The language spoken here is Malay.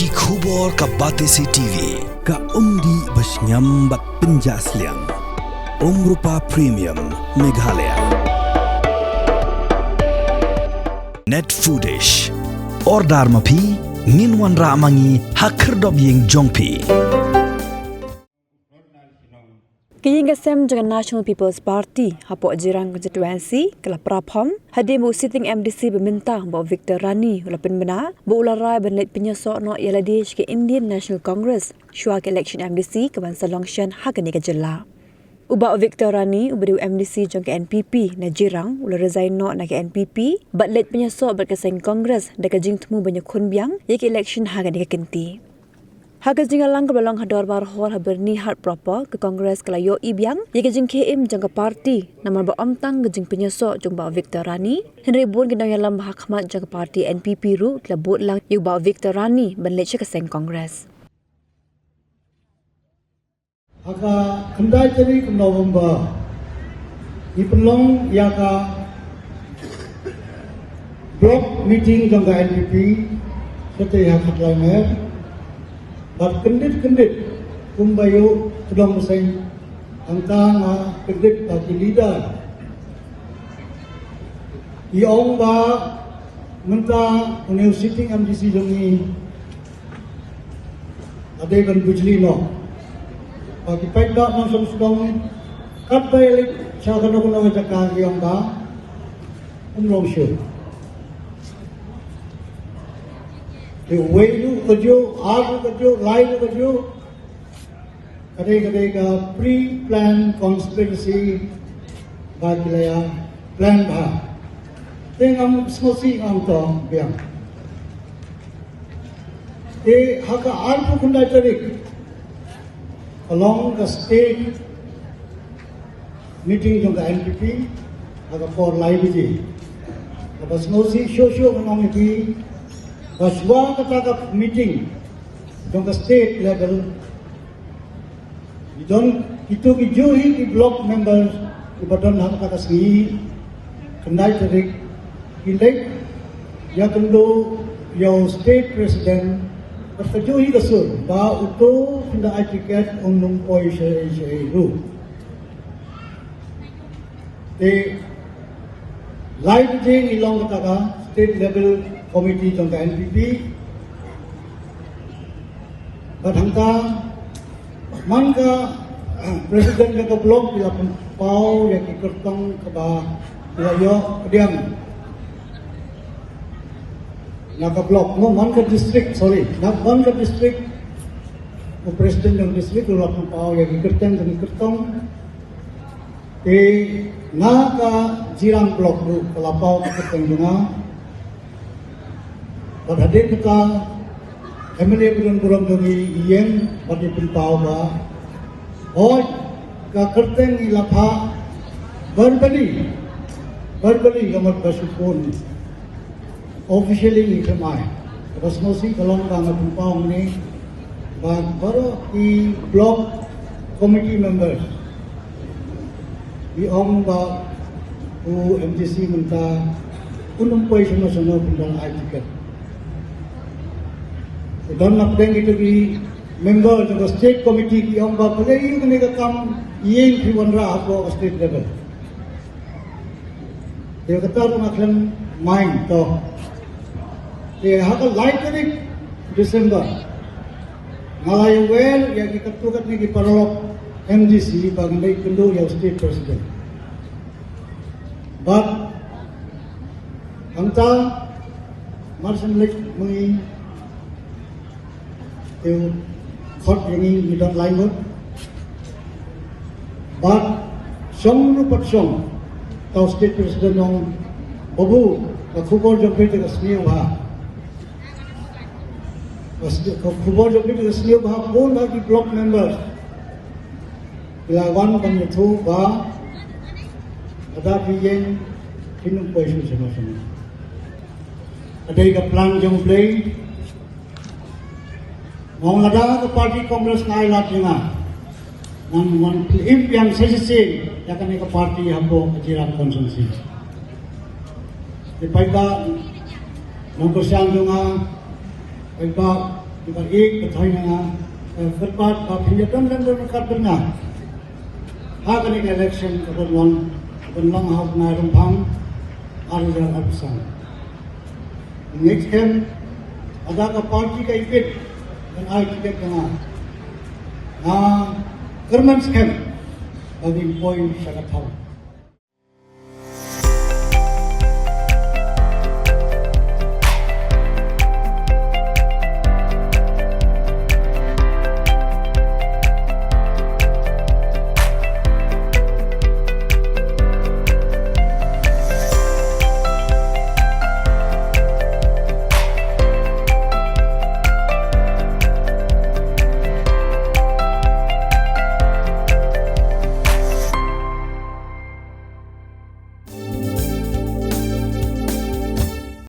Ki khubor ka Batesi TV. Ka umdi basnyambak penjaslian. Rupa Premium Meghalaya. Net Foodish. Ordar mapi nginwan ramangi hakerdob yeng jongpi. Kiyingasem dengan National People's Party hapok jirang konstituensi kala Prapham hadimu sitting MDC meminta bahawa Victor Rani ulapin benar beularai benlit penyosok no Yaladesh ke Indian National Congress syua ke election MDC ke Bansa Longshan hagani ke jela. Ubah Victor Rani uberiu MDC jong ke NPP na jirang ula resign no na ke NPP batlet penyosok berkeseng Congress deka jing temu banyak kunbiang ye ke election hagani ke kenti. Haga jingalang kebelang hador barhol haberni hard proper ke Kongres kelayo ibiang ye kejing KM jangka parti nama ba omtang kejing penyosok jong ba Victor Rani Henry Bun kedang yalam mahkamat jangka parti NPP ru telah buat lang yu ba Victor Rani benlet ke seng Kongres. Aka kendai jadi ke November ipelong ya ka block meeting jangka NPP setiap hotline But kendit kumbayo tudong masay angka nga kendit bagi leader. Iong ba menta uniw sitting MDC jongi ade kan bujli no. Pagi paida nang sudong kat balik sa kanong jaka iong ba umrong siya. The way you kerja, art kerja, line kerja, kadang-kadang ka pre-planned conspiracy bagi laya plan bah. Tengam semusi angto biang. Haka art kundai tarik along the state meeting jangka NPP, haka for live je. Apa semusi show menong itu. Baswa kata meeting di state level, itu kijuhi di block members ibadan hak kata segi kendai terik indek ya tentu yang state president bersetuju kesur bahwa itu tidak ada tiket untuk koi itu. Di live je ilong kata state level komiti jangka NPP badangka manka presiden jangka blok bila pau yang ikertong keba wilayah kediam naka blok manka district manka district presiden jangka district bila pau yang ikertong naka jirang blok lu kelapau ikertong juga pada hari kita MLA bulan dari IEM pada pintau bah, ke kerteng ilapha berbeli gamat basupun officially ni kemai. Terus mesti kalau nggak pintau ni, baru di block committee members di bah MDC minta unumpai semua pindang tiket. Dan nak itu di member of the state committee ki amba pale yu kene ka kam yen piwanra apo state level. Dia kata maklan main to. Dia hakal light tarik December. Ngalai well yang ikatukat ni ki parolok MDC bagai kendo yang state president. But angta Marsan Lake mengi hot yang we don't like it, but some rupat some tau state president ng babu khubor jompe te kasniyo ha khubor jompe te kasniyo ha pun bagi block members ilawan panyetu ba ada piyen kinung poisu sama-sama ada ika plan jong play Mau ada ke parti Kongres ngailat juga, nang yang sesi ya kan ke parti hambo kejiran konsumsi. Di paiba nang kursiang juga, paiba dibagi ketahuan berbat papinjatan dan berkat benar. Hakan election kebetulan benlang hak na rumpang arja absan. Next time ada ka party ka ipit dan ay tiket na kerman scam bagi point sa katawag.